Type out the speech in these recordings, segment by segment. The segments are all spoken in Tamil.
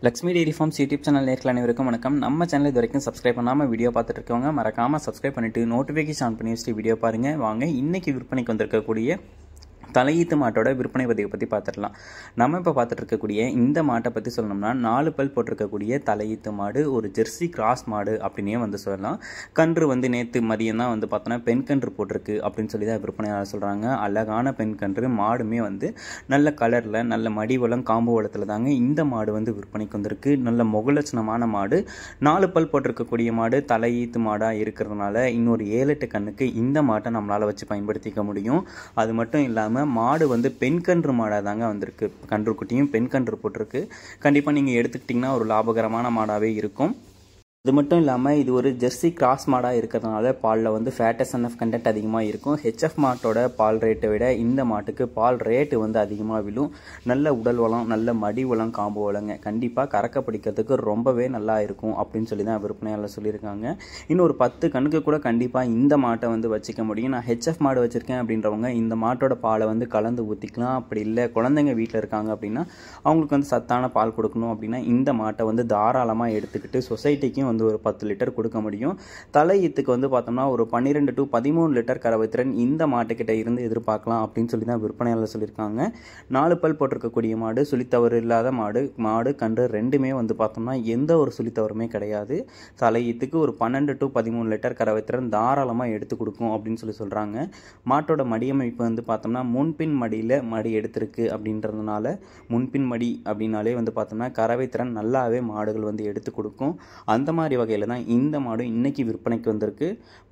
Lakshmi dairy farms YouTube channel நேயர்கள் அனைவருக்கும் வணக்கம். நம்ம சேனல் இது வரைக்கும் சப்ஸ்கிரைப் பண்ணாமல் வீடியோ பார்த்துட்டு இருக்கவங்க மறக்காமல் சப்ஸ்கிரைப் பண்ணிவிட்டு நோட்டிஃபிகேஷன் ஆன் பண்ணி வச்சுட்டு வீடியோ பாருங்கள். வாங்க இன்றைக்கி விற்பனைக்கு வந்திருக்கக்கூடிய தலையீத்து மாட்டோட விற்பனை பதிவை பற்றி பார்த்துடலாம். நம்ம இப்போ பார்த்துட்டு இருக்கக்கூடிய இந்த மாட்டை பற்றி சொல்லணும்னா 4 பல் போட்டிருக்கக்கூடிய தலையீத்து மாடு, ஒரு ஜெர்சி கிராஸ் மாடு அப்படின்னே வந்து சொல்லலாம். கன்று வந்து நேற்று மதியம் தான் வந்து பார்த்தோன்னா பெண் கன்று போட்டிருக்கு அப்படின்னு சொல்லி தான் விற்பனையாளர் சொல்கிறாங்க. அழகான பெண் கன்று, மாடுமே வந்து நல்ல கலரில் நல்ல மடிவளம் காம்பு வளத்தில் தாங்க இந்த மாடு வந்து விற்பனைக்கு வந்திருக்கு. நல்ல முகலட்சணமான மாடு, 4 பல் போட்டிருக்கக்கூடிய மாடு, தலையீத்து மாடாக இருக்கிறதுனால இன்னொரு 7-8 கண்ணுக்கு இந்த மாட்டை நம்மளால் வச்சு பயன்படுத்திக்க முடியும். அது மட்டும் இல்லாமல் மாடு வந்து பெண் கன்று மாடாக தாங்க வந்திருக்கு. கன்று குட்டியும் பெண் கன்று போட்டிருக்கு. கண்டிப்பாக நீங்கள் எடுத்துக்கிட்டிங்கன்னா ஒரு லாபகரமான மாடாகவே இருக்கும். அது மட்டும் இல்லாமல் இது ஒரு ஜெர்சி கிராஸ் மாடாக இருக்கிறதுனால பாலில் வந்து ஃபேட்டஸ்என்எஃப் கண்டென்ட் அதிகமாக இருக்கும். ஹெச்எஃப் மாட்டோட பால் ரேட்டை விட இந்த மாட்டுக்கு பால் ரேட்டு வந்து அதிகமாக விழும். நல்ல உடல் வளம், நல்ல மடி வளம், காம்பு வளங்க, கண்டிப்பாக கறக்க பிடிக்கிறதுக்கு ரொம்பவே நல்லா இருக்கும் அப்படின்னு சொல்லி தான் விற்பனையாளர் சொல்லியிருக்காங்க. இன்னும் ஒரு 10 கண்ணுக்கு கூட கண்டிப்பாக இந்த மாட்டை வந்து வச்சுக்க முடியும். நான் ஹெச்எஃப் மாடு வச்சுருக்கேன் அப்படின்றவங்க இந்த மாட்டோட பாலை வந்து கலந்து ஊற்றிக்கலாம். அப்படி இல்லை குழந்தைங்க வீட்டில் இருக்காங்க அப்படின்னா அவங்களுக்கு வந்து சத்தான பால் கொடுக்கணும் அப்படின்னா இந்த மாட்டை வந்து தாராளமாக எடுத்துக்கிட்டு சொசைட்டிக்கும் வந்து ஒரு 10 லிட்டர் கொடுக்க முடியும். தலையீத்துக்கு வந்து பார்த்தோம்னா ஒரு 12 to 13 லிட்டர் கறவைத்திறன் இந்த மாட்டுக்கிட்ட இருந்து எதிர்பார்க்கலாம் அப்படின்னு சொல்லி தான் விற்பனையாளர் சொல்லியிருக்காங்க. 4 பல் போட்டிருக்கக்கூடிய மாடு, சுழித்தவறு இல்லாத மாடு கன்று ரெண்டுமே வந்து பார்த்தோம்னா எந்த ஒரு சுழித்தவருமே கிடையாது. தலையீத்துக்கு ஒரு 12 to 13 லிட்டர் கறவைத்திறன் தாராளமாக எடுத்து கொடுக்கும் அப்படின்னு சொல்லி சொல்கிறாங்க. மாட்டோட மடியமைப்பு வந்து பார்த்தோம்னா முன்பின் மடியில் மடி எடுத்திருக்கு அப்படின்றதுனால முன்பின் மடி அப்படின்னாலே வந்து பார்த்தோம்னா கறவைத்திறன் நல்லாவே மாடுகள் வந்து எடுத்து கொடுக்கும். அந்த மாதிரி வகையில் தான் இந்த மாடு இன்னைக்கு விற்பனைக்கு வந்திருக்கு.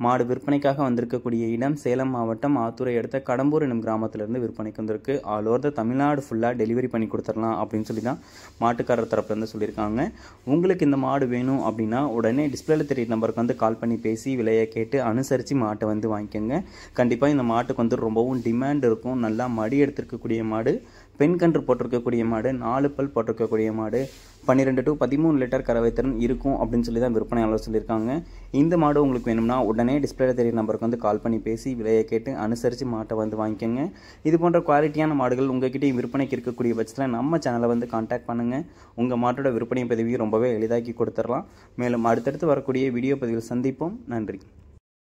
மாடு விற்பனைக்காக வந்திருக்கக்கூடிய இடம் சேலம் மாவட்டம் ஆத்தூரை அடுத்த கடம்பூர் எனும் கிராமத்திலிருந்து விற்பனைக்கு வந்திருக்கு. ஆல் ஓவர் த தமிழ்நாடு ஃபுல்லாக டெலிவரி பண்ணி கொடுத்துடலாம் அப்படின்னு சொல்லி தான் மாட்டுக்காரர் தரப்புலேருந்து சொல்லியிருக்காங்க. உங்களுக்கு இந்த மாடு வேணும் அப்படின்னா உடனே டிஸ்பிளேல தெரிய நம்பருக்கு வந்து கால் பண்ணி பேசி விலையை கேட்டு அனுசரித்து மாட்டை வந்து வாங்கிக்கோங்க. கண்டிப்பாக இந்த மாட்டுக்கு வந்து ரொம்பவும் டிமாண்ட் இருக்கும். நல்லா மடி எடுத்திருக்கக்கூடிய மாடு, பெண் கன்று போட்டிருக்கக்கூடிய மாடு, 4 பல் போட்டிருக்கக்கூடிய மாடு, 12 to 13 லிட்டர் கறவைத்திறன் இருக்கும் அப்படின்னு சொல்லி தான் விற்பனையாளர் சொல்லியிருக்காங்க. இந்த மாடு உங்களுக்கு வேணும்னா உடனே டிஸ்பிளேல தெரிய நம்பருக்கு வந்து கால் பண்ணி பேசி விலையை கேட்டு அனுசரித்து மாட்டை வந்து வாங்கிக்கோங்க. இது போன்ற குவாலிட்டியான மாடுகள் உங்ககிட்ட விற்பனைக்கு இருக்கக்கூடிய பட்சத்தில் நம்ம சேனலை வந்து கான்டாக்ட் பண்ணுங்கள். உங்கள் மாட்டோட விற்பனை பதிவையும் ரொம்பவே எளிதாக்கி கொடுத்துடலாம். மேலும் அடுத்தடுத்து வரக்கூடிய வீடியோ பதிவில் சந்திப்போம். நன்றி.